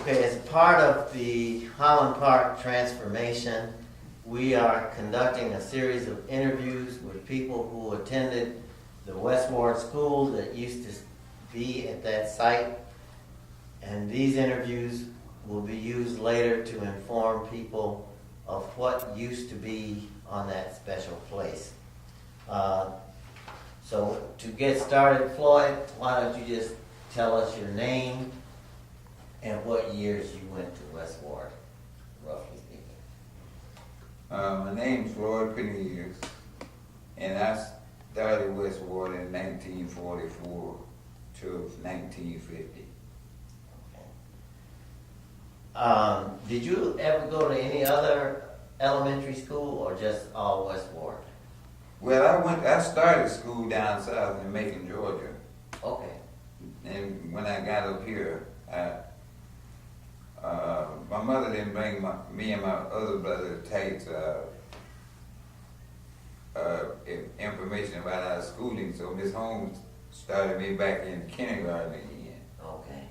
Okay, as part of the Holland Park transformation, we are conducting a series of interviews with people who attended the West Ward School that used to be at that site. And these interviews will be used later to inform people of what used to be on that special place. So to get started, Floyd, why don't you just tell us your name and what years you went to West Ward, roughly speaking. My name's Cornelius, and I started West Ward in 1944 to 1950. Did you ever go to any other elementary school or just all West Ward? Well, I started school down south in Macon, Georgia. Okay. And when I got up here, my mother didn't bring me and my other brother Tate's information about our schooling, so Miss Holmes started me back in kindergarten again. Okay.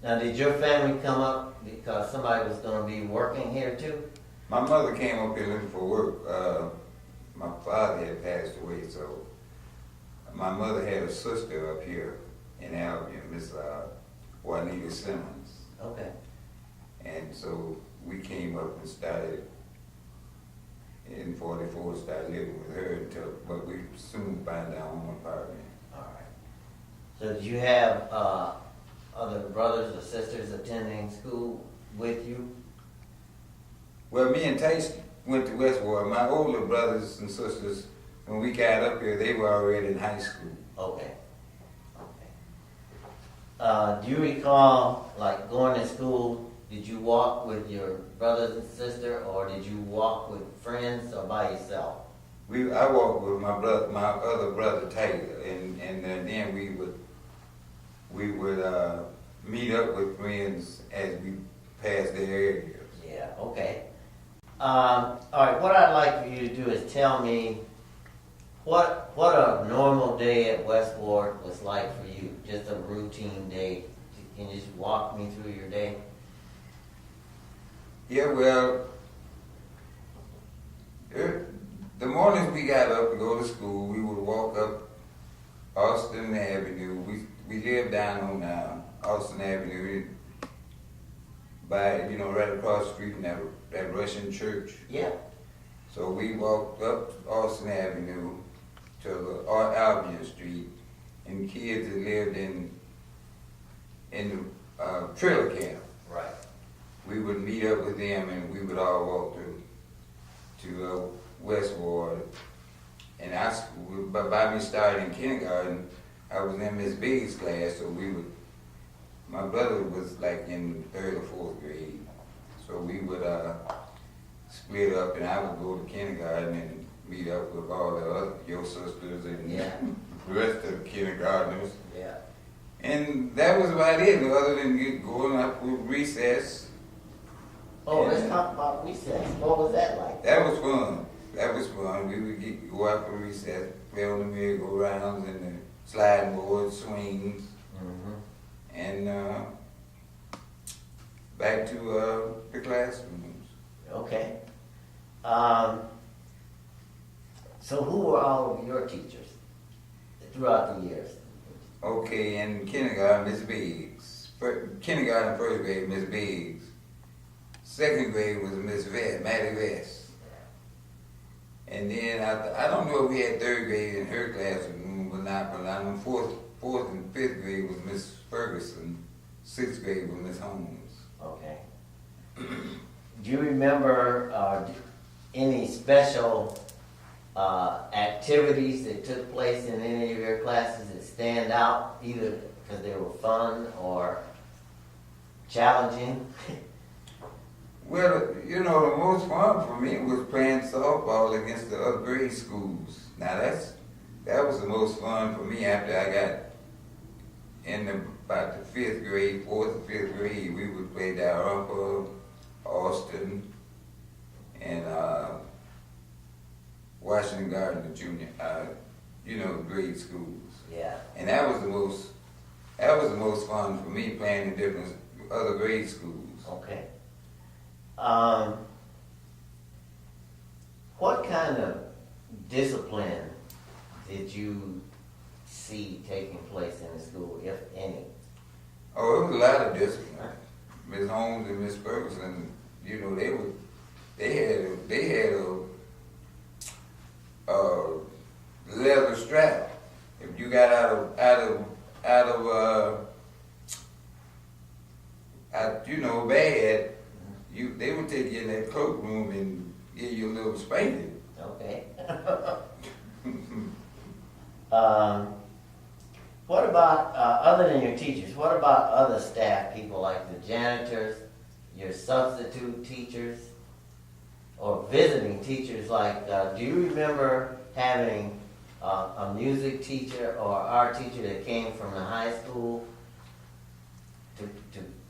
Now, did your family come up because somebody was going to be working here too? My mother came up here looking for work. My father had passed away, so my mother had a sister up here in Albion, Miss Juanita Simmons. Okay. And so we came up and started in 44, started living with her but we soon found our own apartment. All right. So did you have other brothers or sisters attending school with you? Well, me and Tate went to West Ward. My older brothers and sisters, when we got up here, they were already in high school. Okay. Do you recall, like, going to school, did you walk with your brothers and sister, or did you walk with friends or by yourself? I walked with my other brother Tate, and then we would meet up with friends as we passed their areas. Yeah, okay. All right, what I'd like for you to do is tell me what a normal day at West Ward was like for you, just a routine day. Can you just walk me through your day? Yeah, well, the mornings we got up to go to school, we would walk up Austin Avenue. We lived down on Austin Avenue by, right across the street from that Russian church. Yeah. So we walked up Austin Avenue to the Albion Street, and kids that lived in the trailer camp. Right. We would meet up with them, and we would all walk to West Ward. And by me starting kindergarten, I was in Miss Biggs' class, so my brother was like in 3rd or 4th grade. So we would split up, and I would go to kindergarten and meet up with all your sisters and the rest of the kindergartners. Yeah. And that was about it, other than going up with recess. Oh, let's talk about recess. What was that like? That was fun. We would go out for recess, play on the merry-go-rounds and the sliding boards, swings, and back to the classrooms. Okay. So who were all of your teachers throughout the years? Okay, in kindergarten, Miss Biggs. Kindergarten, 1st grade, Miss Biggs. 2nd grade was Miss Mattie Vest. And then I don't know if we had 3rd grade in her classroom or not, but I know 4th and 5th grade was Miss Ferguson. 6th grade was Miss Holmes. Okay. Do you remember any special activities that took place in any of your classes that stand out, either because they were fun or challenging? Well, the most fun for me was playing softball against the other grade schools. Now that was the most fun for me after I got in about the 5th grade, 4th and 5th grade. We would play Dalrymple, Austin, and Washington Gardner Junior, grade schools. Yeah. And that was the most fun for me, playing in different other grade schools. Okay. What kind of discipline did you see taking place in the school, if any? Oh, it was a lot of discipline. Miss Holmes and Miss Ferguson, you know, they had a leather strap. If you got you know, bad, they would take you in that cloakroom and give you a little spanking. Okay. What about, other than your teachers, what about other staff people like the janitors, your substitute teachers, or visiting teachers? Like, do you remember having a music teacher or art teacher that came from the high school to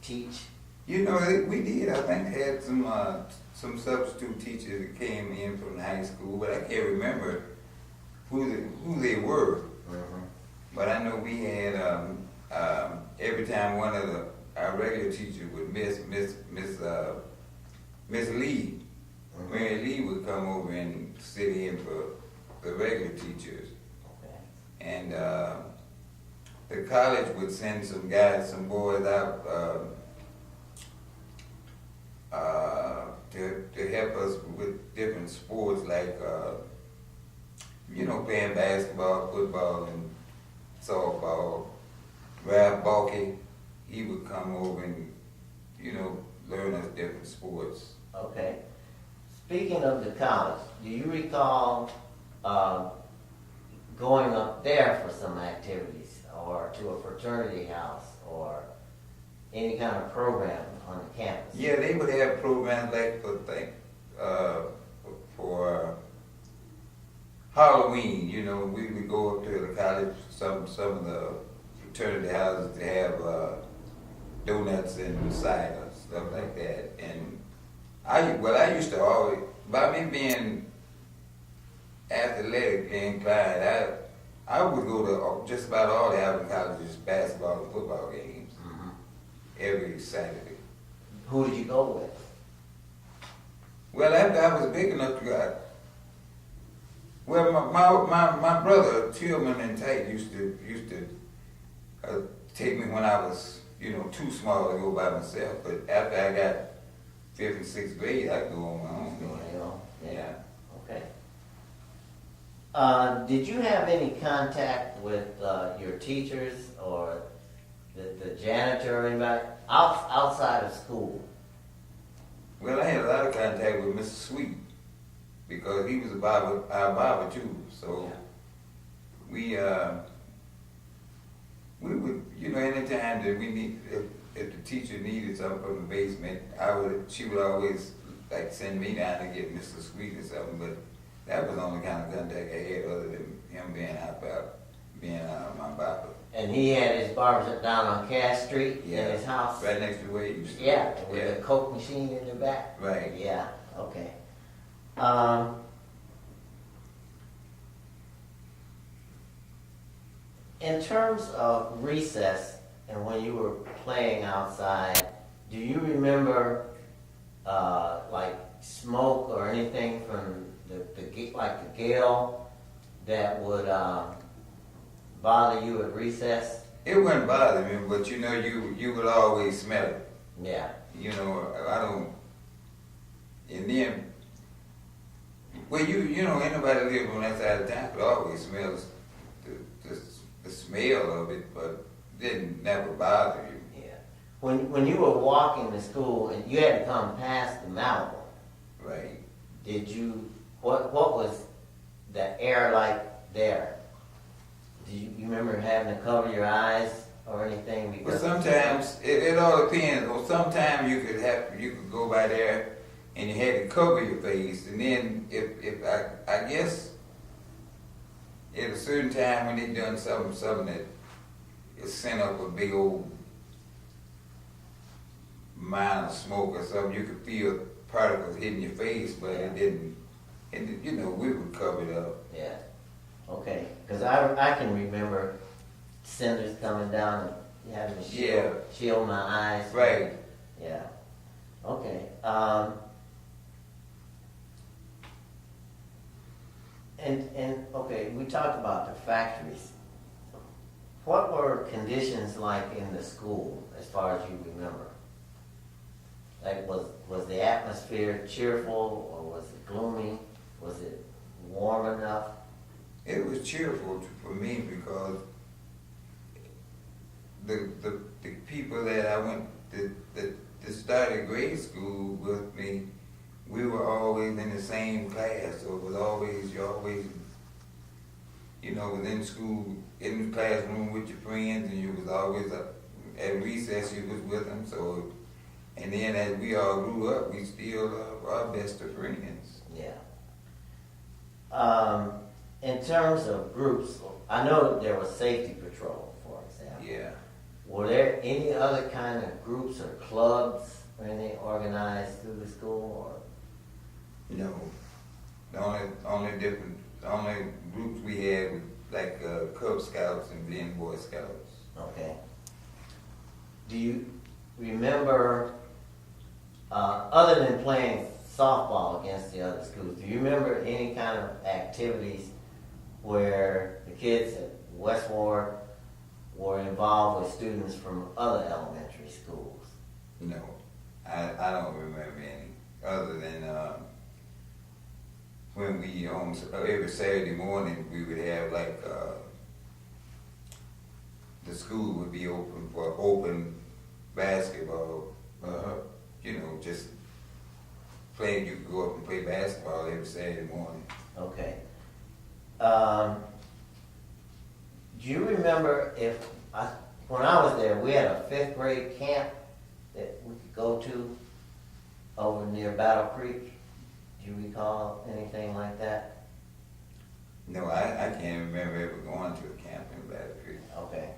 teach? You know, we did. I think had some substitute teachers that came in from the high school, but I can't remember who they were. Mm-hmm. But I know we had every time one of our regular teachers would Miss Lee, Mm-hmm. Mary Lee would come over and sit in for the regular teachers, Okay. and the college would send some guys, some boys out to help us with different sports like you know, playing basketball, football, and softball. Ralph Balky, he would come over and, you know, learn us different sports. Okay. Speaking of the college, do you recall going up there for some activities, or to a fraternity house, or any kind of program on the campus? Yeah, they would have programs like for Halloween. You know, we would go up to the college, some of the fraternity houses to have donuts and cider, stuff like that. And I used to always, by me being athletically inclined, I would go to just about all the Alvin College's basketball and football games every Saturday. Who did you go with? Well, after I was big enough to go, well, my brother Tillman and Tate used to take me when I was, you know, too small to go by myself. But after I got 5th and 6th grade, I go on my own. Yeah. Okay. Did you have any contact with your teachers or the janitor or anybody outside of school? Well, I had a lot of contact with Mr. Sweet because he was our barber too. So we would, you know, anytime that we need, if the teacher needed something from the basement, she would always like send me down to get Mr. Sweet or something. But that was the only kind of contact I had other than him being my barber. And he had his barber down on Cass Street in his house? Right next to where he used to. Yeah, with a Coke machine in the back? Right. Yeah, okay. In terms of recess and when you were playing outside, do you remember like smoke or anything from the gale that would bother you at recess? It wouldn't bother me, but you know, you would always smell it. Yeah. You know, I don't. And then, well, you know, anybody living on that side of town could always smell the smell of it, but it didn't never bother you. Yeah. When you were walking to school and you had to come past the mountain, Right. did you? What was the air like there? Do you remember having to cover your eyes or anything? But sometimes it all depends. Well, sometimes you could go by there and you had to cover your face, and then if I guess at a certain time when they done something that it sent up a big old mound of smoke or something, you could feel particles hitting your face, but it didn't. And you know, we would cover it up. Yeah. Okay. Because I can remember cinders coming down having to Yeah. shield my eyes. Right. Yeah. Okay. And okay, we talked about the factories. What were conditions like in the school, as far as you remember? Like, was the atmosphere cheerful, or was it gloomy? Was it warm enough? It was cheerful for me because the people that I went that started grade school with me, we were always in the same class, so it was always within school, in the classroom with your friends, and you was always at recess you was with them. So, and then as we all grew up, we still are best of friends. Yeah. In terms of groups, I know there was safety patrol, for example. Yeah. Were there any other kind of groups or clubs or anything organized through the school? Or? No. The only groups we had was like Cub Scouts and then Boy Scouts. Okay. Do you remember, other than playing softball against the other schools, do you remember any kind of activities where the kids at West Ward were involved with students from other elementary schools? No, I don't remember any, other than when we on every Saturday morning we would have like the school would be open for open basketball. Just playing. You could go up and play basketball every Saturday morning. Okay. Do you remember when I was there, we had a 5th grade camp that we could go to over near Battle Creek? Do you recall anything like that? No, I can't remember ever going to a camp in Battle Creek. Okay.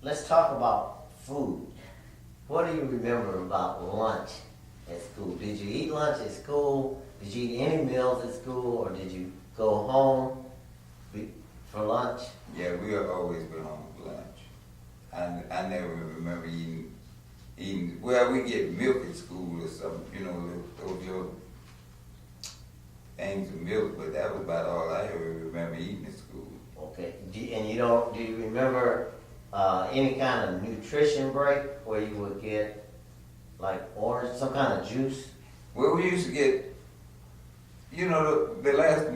Let's talk about food. What do you remember about lunch at school? Did you eat lunch at school? Did you eat any meals at school, or did you go home for lunch? Yeah, we always went home for lunch. I never remember eating. Well, we get milk at school or something, those little things of milk, but that was about all I ever remember eating at school. Okay. Do you remember any kind of nutrition break where you would get like orange, some kind of juice? Well, we used to get, the last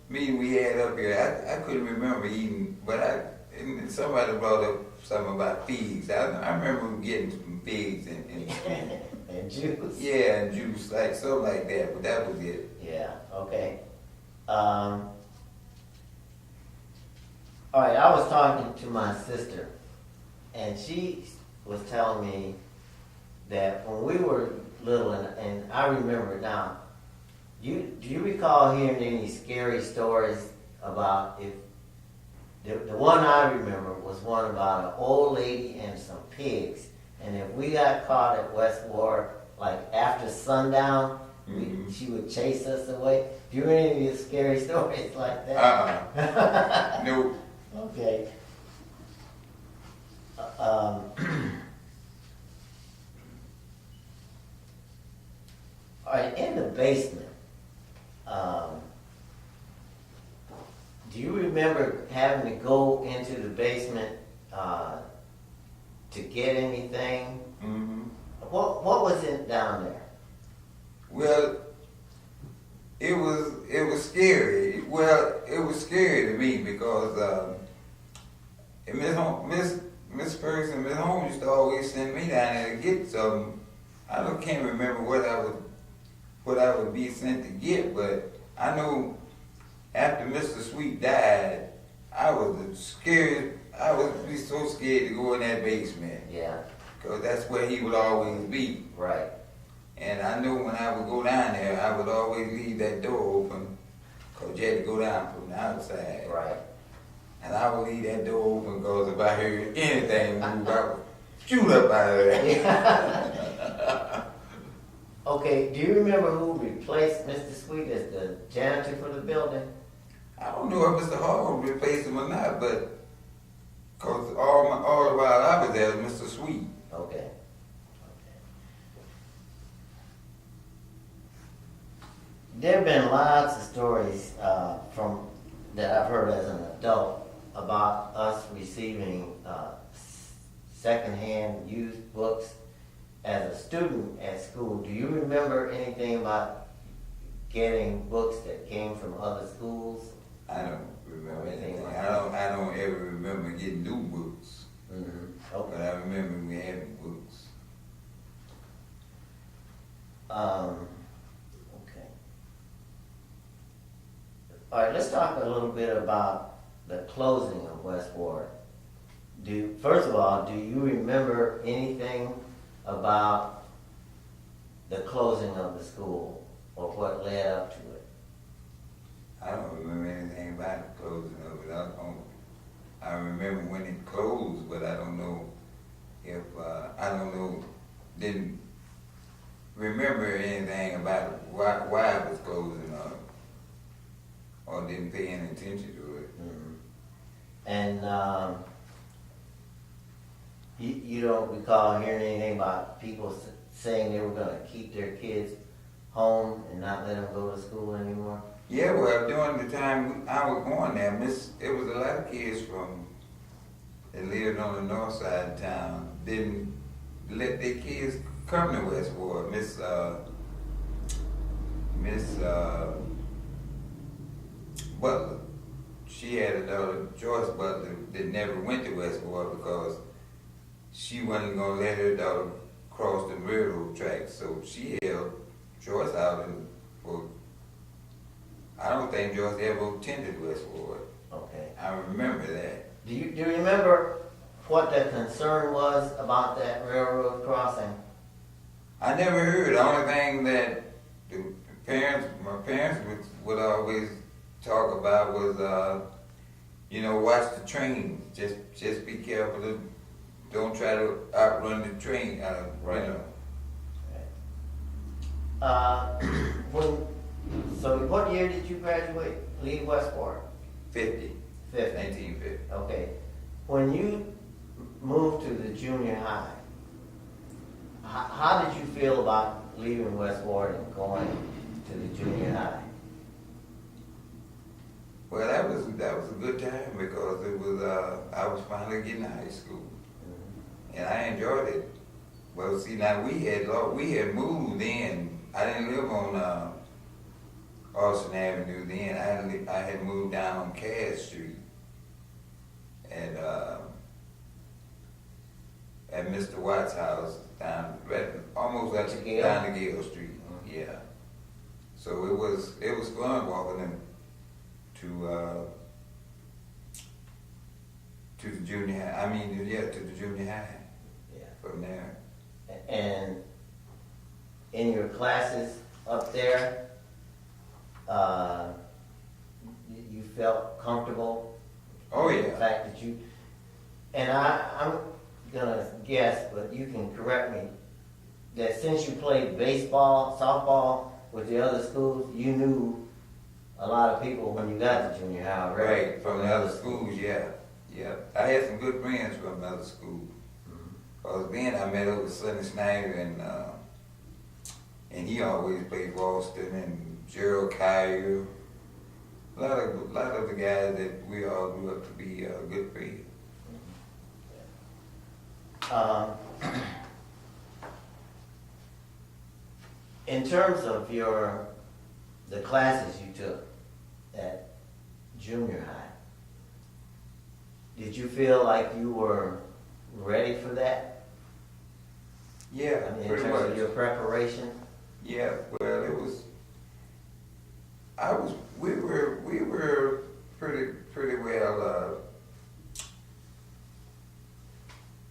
meeting we had up here, I couldn't remember eating, but and somebody brought up something about figs. I remember getting some figs and and juice. Yeah, and juice, like something like that, but that was it. Yeah, okay. All right, I was talking to my sister, and she was telling me that when we were little, and I remember it now, do you recall hearing any scary stories about the one I remember was one about an old lady and some pigs, and if we got caught at West Ward, like after sundown, she would chase us away. Do you remember any scary stories like that? Nope. Okay. All right, in the basement, do you remember having to go into the basement to get anything? Mm-hmm. What was it down there? Well, it was scary. Well, it was scary to me because Miss Ferguson, Miss Holmes used to always send me down there to get something. Can't remember what I would be sent to get, but I know after Mr. Sweet died, I was scared. I would be so scared to go in that basement. Yeah. Because that's where he would always be. Right. And I knew when I would go down there, I would always leave that door open because you had to go down from the outside. Right. And I would leave that door open because if I heard anything move, I would shoot up out of there. Yeah. Okay, do you remember who replaced Mr. Sweet as the janitor for the building? I don't know if Mr. Hall replaced him or not, but cause all the while I was there was Mr. Sweet. Okay. There have been lots of stories from that I've heard as an adult about us receiving secondhand used books as a student at school. Do you remember anything about getting books that came from other schools? I don't remember anything. Like I don't ever remember getting new books. Mm-hmm. Okay. But I remember we having books. Okay. All right, let's talk a little bit about the closing of West Ward. First of all, do you remember anything about the closing of the school or what led up to it? I don't remember anything about the closing of it. I remember when it closed, but I don't know if didn't remember anything about why it was closing or didn't pay any attention to it. Mm-hmm. And you don't recall hearing anything about people saying they were going to keep their kids home and not let them go to school anymore? Yeah, well, during the time I was going there, it was a lot of kids that lived on the north side of town didn't let their kids come to West Ward. Miss Butler, she had a daughter, Joyce Butler, that never went to West Ward because she wasn't going to let her daughter cross the railroad tracks. So she held Joyce out for. I don't think Joyce ever attended West Ward. Okay. I remember that. Do you remember what the concern was about that railroad crossing? I never heard. The only thing that my parents would always talk about was, watch the train. Just be careful. Don't try to outrun the train. Right. You know. So what year did you graduate? Leave Westport? 50. 1950. Okay. When you moved to the junior high, how did you feel about leaving Westport and going to the junior high? Well, that was a good time because it was I was finally getting out of school, and I enjoyed it. Well, see, now we had moved in. I didn't live on Austin Avenue then. I had moved down on Cass Street at Mr. Watts' house almost down to Gale Street. Mm-hmm. Yeah. So it was fun walking in to the junior high. To the junior high. Yeah. From there. And in your classes up there, you felt comfortable? Oh yeah. The fact that I'm gonna guess, but you can correct me, that since you played baseball, softball with the other schools, you knew a lot of people when you got to junior high, right? Right, from the other schools, yeah. Yeah. I had some good friends from the other schools. Because then I met up with Sonny Snyder and he always played Boston and Gerald Kyer. A lot of the guys that we all grew up to be good friends. In terms of the classes you took at junior high, did you feel like you were ready for that? Yeah, I mean, in pretty terms much. of your preparation? Yeah, well, we were pretty well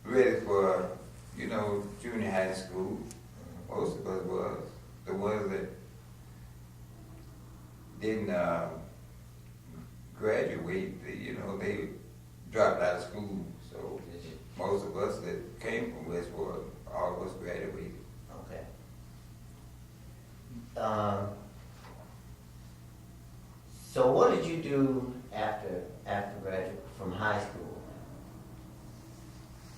ready for, junior high school. Most of us was. The ones that didn't graduate, they dropped out of school. So most of us that came from Westport, all of us graduated. Okay. So what did you do after graduate from high school?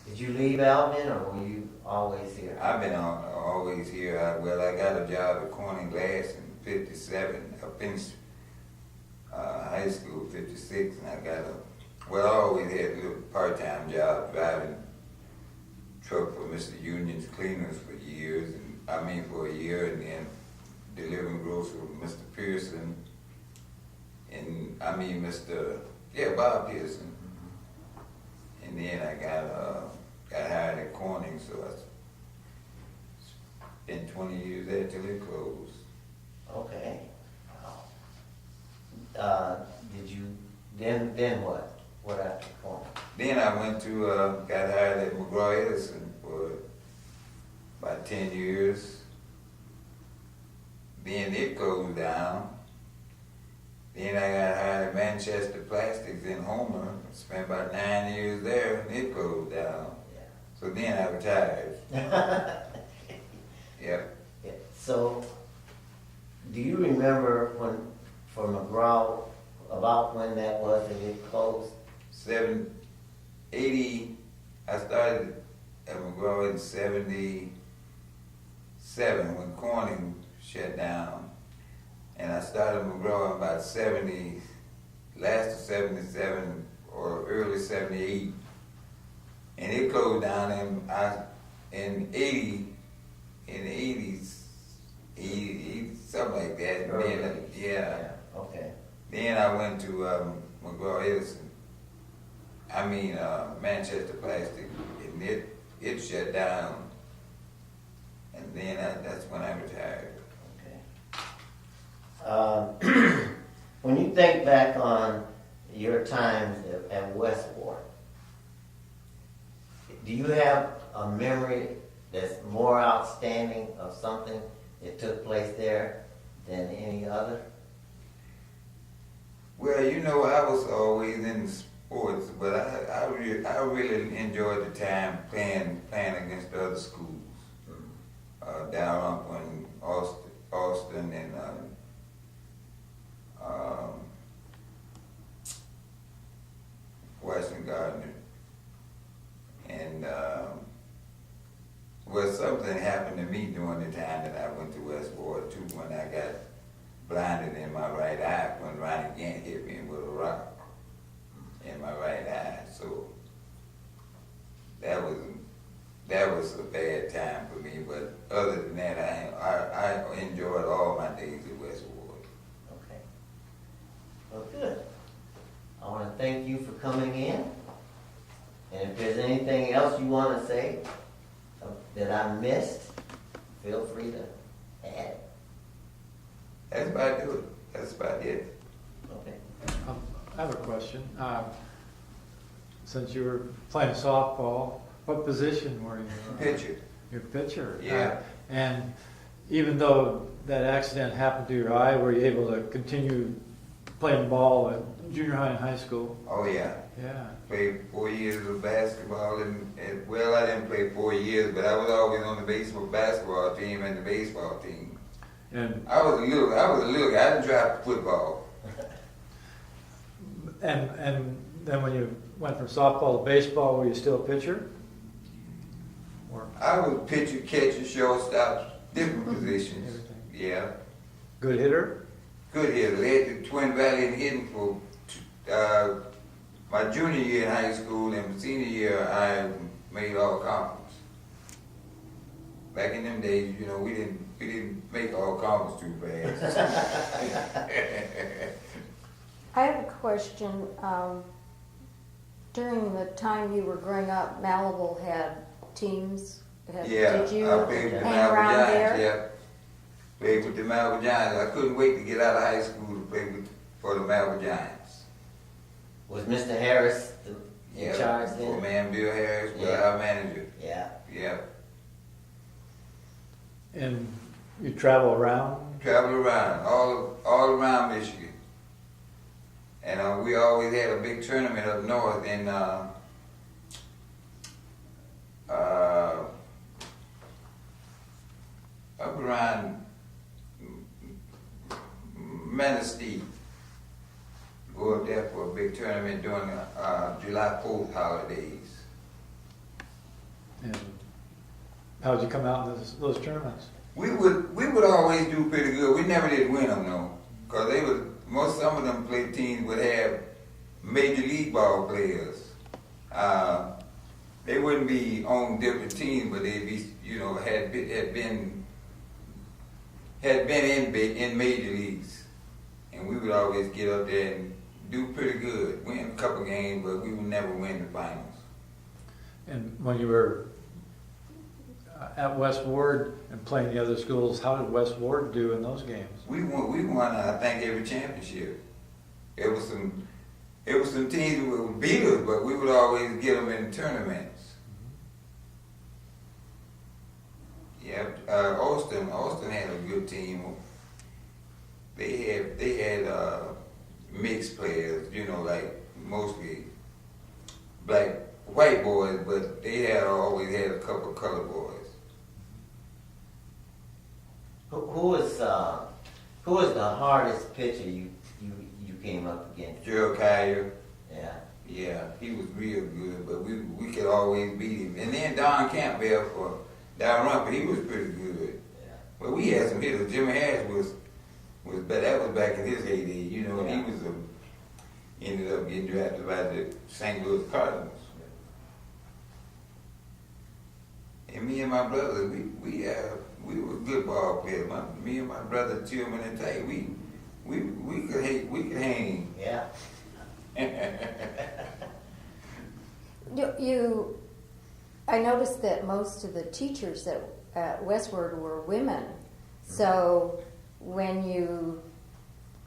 Did you leave Albion or were you always here? I've been always here. I got a job at CORNELIUS in '57. I finished high school '56, and I always had a little part-time job driving truck for Mr. Union's Cleaners for years, for a year, and then delivering groceries for Mr. Pearson, and Bob Pearson. And then I got hired at Corning, so I spent 20 years there till it closed. Okay. Wow. Did you, then what? What after Corning? Then I got hired at McGraw-Edison for about 10 years. Then it closed down. Then I got hired at Manchester Plastics in Homer. Spent about 9 years there, and it closed down. Yeah. So then I retired. Yep. Yeah. So, do you remember for McGraw, about when that was that it closed? 80. I started at McGraw in '77 when Corning shut down, and I started McGraw in about last of '77 or early '78, and it closed down in '80, in the '80s, 80, something like that. Then, yeah. Okay. Then I went to McGraw-Edison. Manchester Plastic, and it shut down, and then that's when I retired. Okay. When you think back on your times at Westport, do you have a memory that's more outstanding of something that took place there than any other? Well, I was always in sports, but I really enjoyed the time playing against other schools. Dalrymple and Austin and Western Gardner. And something happened to me during the time that I went to Westport too, when I got blinded in my right eye when Ronnie Gant hit me with a rock in my right eye. So that was a bad time for me. But other than that, I enjoyed all my days at Westport. Okay. Well, good. I want to thank you for coming in. And if there's anything else you want to say that I missed, feel free to add. That's about it. That's about it. Okay. I have a question. Since you were playing softball, what position were you? Pitcher. You're a pitcher. Yeah. And even though that accident happened to your eye, were you able to continue playing ball at junior high and high school? Oh yeah. Yeah. Played 4 years of basketball, and I didn't play 4 years, but I was always on the basketball team and the baseball team. And I was a little guy. I didn't draft football. and then when you went from softball to baseball, were you still a pitcher? Or I was pitcher, catcher, shortstop, different positions. everything? Yeah. Good hitter? Good hitter. Led the Twin Valley in hitting for my junior year in high school, and senior year I made all conference. Back in them days, we didn't make all conference too fast. I have a question. During the time you were growing up, Malibu had teams. Yeah, Did you I played with the hang Malibu around Giants. there? Yeah, played with the Malibu Giants. I couldn't wait to get out of high school to play for the Malibu Giants. Was Mr. Harris in charge For then? man Bill Harris was Yeah. our manager. Yeah. Yeah, And you travel around? traveled around all around Michigan. And we always had a big tournament up north in up around Manistee. Go up there for a big tournament during the July 4th holidays. And how'd you come out in those tournaments? We would always do pretty good. We never did win them though, cause some of them play teams would have major league ball players. They wouldn't be on different teams, but they'd be, had been in major leagues, and we would always get up there and do pretty good, win a couple games, but we would never win the finals. And when you were at West Ward and playing the other schools, how did West Ward do in those games? We won I think every championship. It was some teams who would beat us, but we would always get them in tournaments. Yeah, Austin had a good team. They had mixed players, like mostly white boys, but they always had a couple of colored boys. Who was the hardest pitcher you came up against? Gerald Collier. Yeah. He was real good, but we could always beat him. And then Don Campbell for Dalrymple, he was pretty good. Yeah. But we had some hitters. Jimmy Hatch was that was back in his heyday, and he was ended up getting drafted by the St. Louis Cardinals. And me and my brother, we were good ball players. Me and my brother Tillman and Tay, we could hang. Yeah. I noticed that most of the teachers at Westward were women. So when you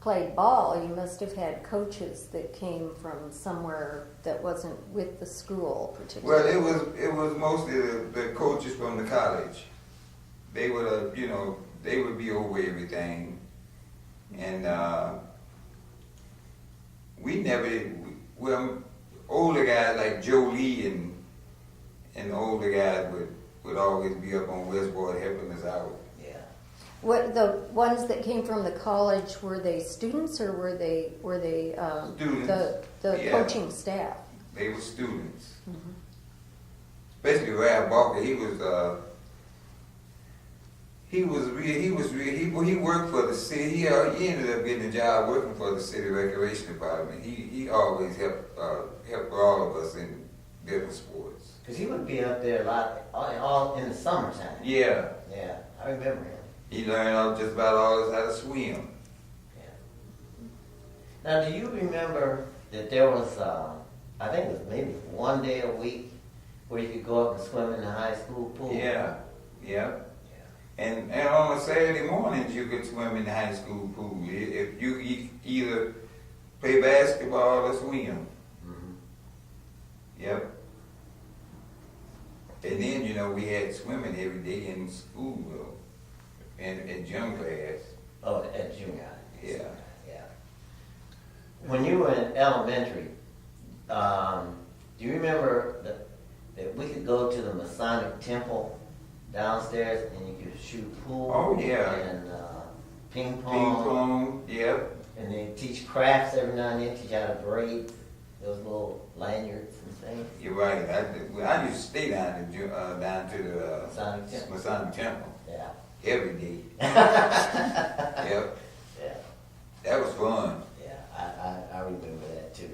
played ball, you must have had coaches that came from somewhere that wasn't with the school particularly. Well, it was mostly the coaches from the college. They would they would be over everything, and we never. Well, older guys like Joe Lee and the older guys would always be up on Westboard helping us out. Yeah. What the ones that came from the college, were they students or were they Students. the Yeah. coaching staff? They were students. Mm-hmm. Especially Ralph Barker, he worked for the city. He ended up getting a job working for the city recreation department. He always helped all of us in different sports. Because he would be up there a lot, all in the summertime. Yeah, Yeah, I remember him. he learned just about all of us how to swim. Yeah. Now, do you remember that there was, I think it was maybe one day a week where you could go up and swim in the high school pool? Yeah. And on a Saturday mornings you could swim in the high school pool if you either play basketball or swim. Mm-hmm. Yep. And then we had swimming every day in school though, and in gym class. Oh, at junior high. Yeah. Yeah. When you were in elementary, do you remember that we could go to the Masonic Temple downstairs and you could shoot pool? Oh, yeah. And ping pong. Ping pong. Yep. And they teach crafts every now and then, teach you how to braid those little lanyards and things. You're right. I used to stay down to the Masonic Temple. Masonic Temple Yeah. every day. Yep. Yeah. That was fun. Yeah. I remember that too.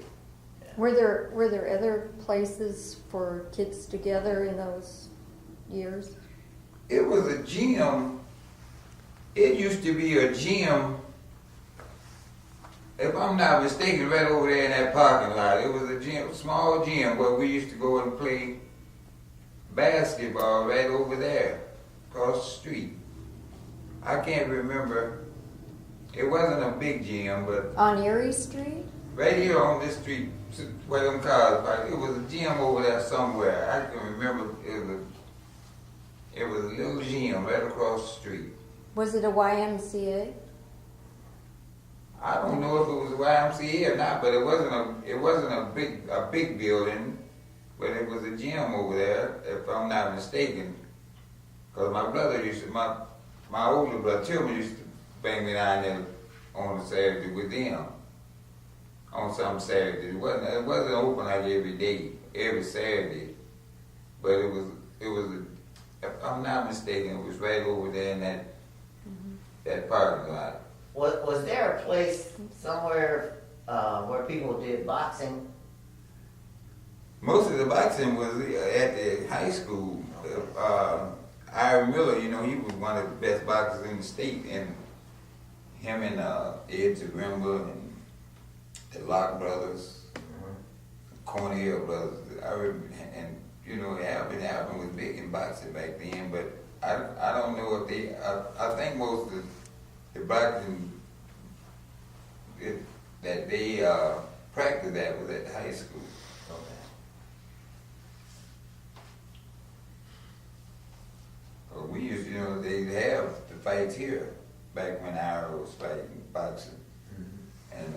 Yeah. Were there other places for kids together in those years? It was a gym. It used to be a gym, if I'm not mistaken, right over there in that parking lot. It was a gym, small gym, where we used to go and play basketball right over there, across the street. I can't remember. It wasn't a big gym, but On Erie Street? right here on this street, where them cars parked, it was a gym over there somewhere. I can remember it was a little gym right across the street. Was it a YMCA? I don't know if it was a YMCA or not, but it wasn't a big building, but it was a gym over there, if I'm not mistaken. Cause my older brother Tillman used to bring me down there on a Saturday with them. On some Saturdays. It wasn't open like every day, every Saturday. But it was if I'm not mistaken, it was right over there in that parking lot. Was there a place somewhere where people did boxing? Most of the boxing was at the high school. Ira Miller, you know, he was one of the best boxers in the state, and him and Ed Zagrimba and the Locke brothers, Cornelius brothers, and you know, Alvin was big in boxing back then, but I don't know if I think most of the boxing that they practiced at was at the high school. We used, you know, they'd have the fights here back when Ira was fighting boxing, and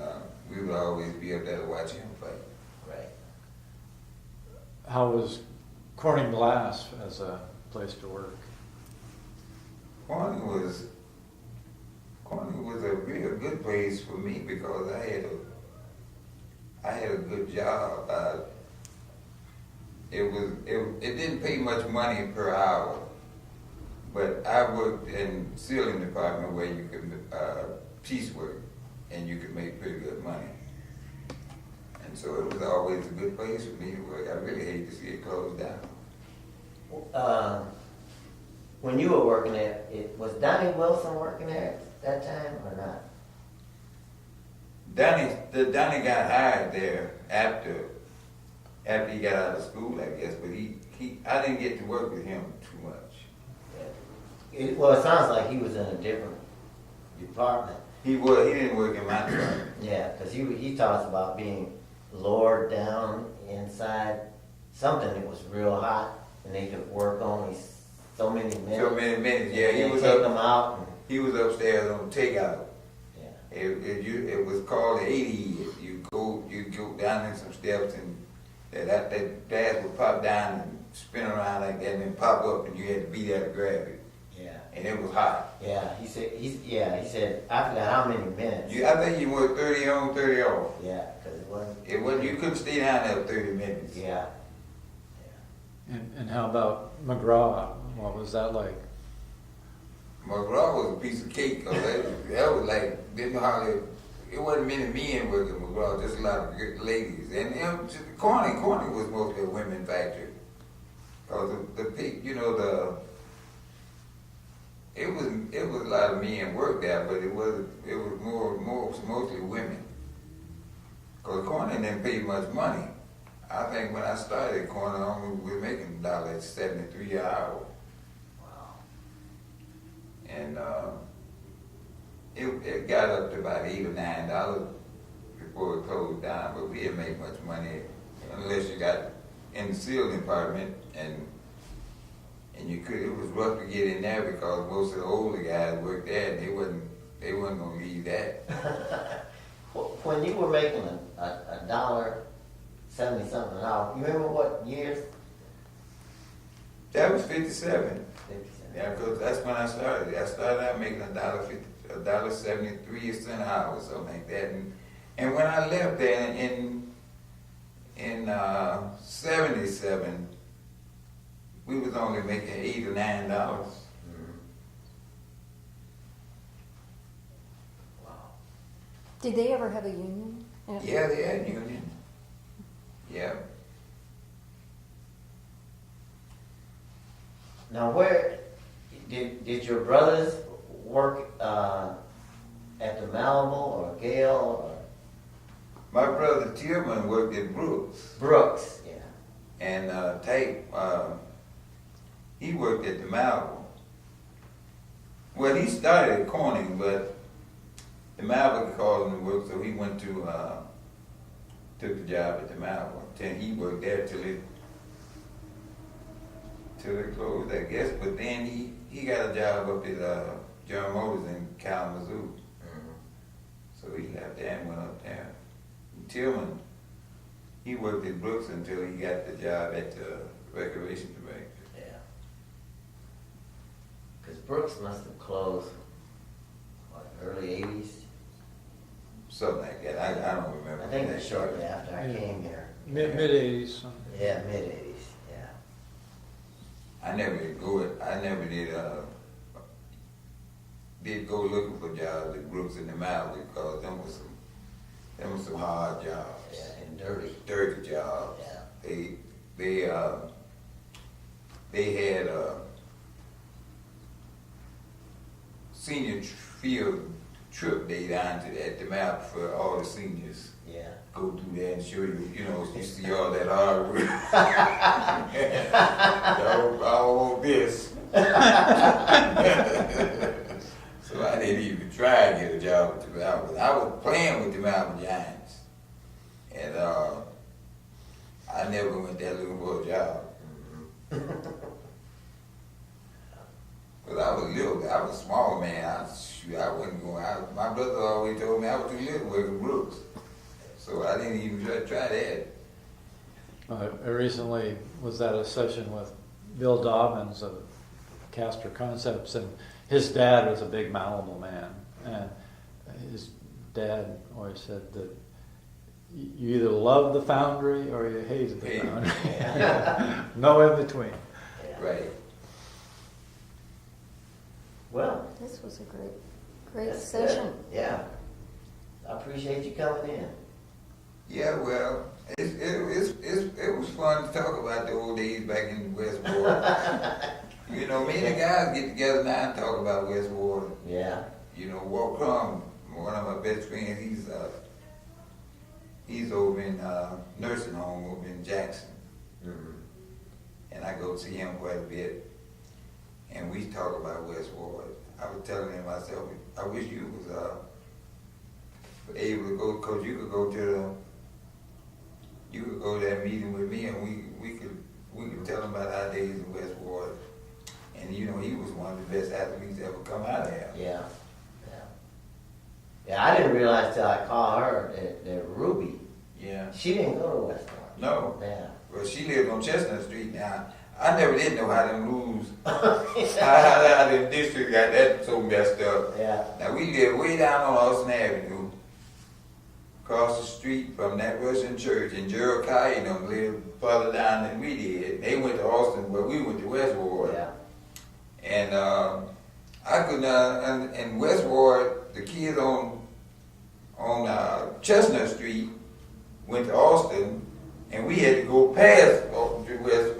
we would always be up there to watch him fight. Right. How was Corning Glass as a place to work? Corning was a real good place for me because I had a good job. It didn't pay much money per hour, but I worked in the ceiling department where you could piecework and you could make pretty good money. And so it was always a good place for me to work. I really hate to see it closed down. When you were working there, was Donnie Wilson working there at that time or not? Donnie got hired there after he got out of school, I guess, but I didn't get to work with him too much. Well, it sounds like he was in a different department. He didn't work in my department. Yeah, because he talks about being lowered down inside something that was real hot, and they could work only so many minutes. So many minutes, yeah. He was take them out. And, he was upstairs on takeout. Yeah. It was called the 80. You go down in some steps, and that glass would pop down and spin around like that, and then pop up, and you had to be there to grab it. Yeah. And it was hot. Yeah, he said, I forgot how many minutes. I think you worked 30 on, 30 off. Yeah, because It wasn't. You couldn't stay down there 30 minutes. Yeah. And how about McGraw? What was that like? McGraw was a piece of cake. That was like, didn't hardly, it wasn't many men working at McGraw, just a lot of good ladies. And Corning was mostly a women factory. Because the pig, you know, it was a lot of men worked there, but it was mostly women. Because Corning didn't pay much money. I think when I started Corning, we were making $1.73 an hour. Wow. And it got up to about $8 or $9 before it closed down, but we didn't make much money unless you got in the ceiling department, and it was rough to get in there because most of the older guys worked there, and they wasn't gonna leave that. When you were making $1.70 something an hour, you remember what years? That was 57. 57. Yeah, because that's when I started. I started out making $1.73 an hour, something like that. And when I left there in 77, we was only making $8 or $9. Wow. Did they ever have a union? Yeah, they had union. Yeah. Now, where did your brothers work at the Malibu or Gale or My brother Tillman worked at Brooks, Brooks? Yeah. and Tate, he worked at the Malvern. Well, he started at Corning, but the Malvern called him to work, so he went to took the job at the Malvern. Then he worked there till it closed, I guess. But then he got a job up at General Motors in Kalamazoo. So he left there and went up there. And Tillman, he worked at Brooks until he got the job at the Recreation Director. Yeah. Because Brooks must have closed, what, early 80s? something like that. I don't remember. I think it was shortly after I came here. Mid 80s. Yeah, mid-80s, yeah. I never did go looking for jobs at Brooks in the Mountains because them was some hard jobs. Yeah, and dirty. Dirty jobs. Yeah. They had senior field trip day down at the map for all the seniors. Yeah. Go through there and show you, you see all that hard work. Y'all want this. So I didn't even try to get a job with the Mountain. I was playing with the Mountain Giants. And I never went there looking for a job. Because I was a small man. I wasn't going. My brother always told me I was too little working Brooks. So I didn't even try that. I recently was at a session with Bill Dobbins of Castor Concepts, and his dad was a big Malibu man, and his dad always said that you either love the foundry or you hated the foundry. No in between. Yeah. Right. Well, This was a great that's session. good. Yeah. I appreciate you coming in. Yeah, well, it was fun to talk about the old days back in Westport. Me and the guys get together now and talk about Westport. Yeah. Walt Crum, one of my best friends, he's over in nursing home over in Jackson. Mm-hmm. And I go see him quite a bit. And we talk about Westport. I was telling him myself, I wish you was able to go, because you could go to that meeting with me, and we could tell him about our days in Westport. And he was one of the best athletes ever come out of there. Yeah. Yeah, I didn't realize till I called her that Ruby, Yeah. she didn't go to Westport. No. Yeah. Well, she lived on Chestnut Street now. I never did know how them rules, how the district got that so messed up. Yeah. Now we live way down on Austin Avenue, across the street from that Russian church, and Gerald Kai and them lived further down than we did. They went to Austin, but we went to Westward. Yeah. And I could in Westward, the kids on Chestnut Street went to Austin, and we had to go past to West,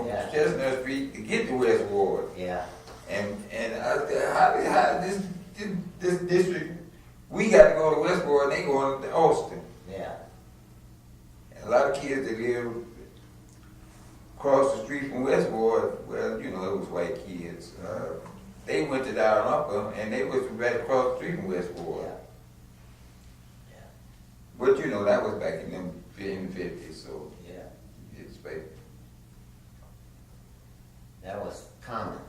Yeah. Chestnut Street to get to Westward. Yeah. And I said, how this district, we got to go to Westport and they going to Austin. Yeah. And a lot of kids that live across the street from Westport, well, it was white kids. They went to down upper and they was right across the street from Westport. Yeah. But that was back in the 50s, so Yeah. it's back. That was common.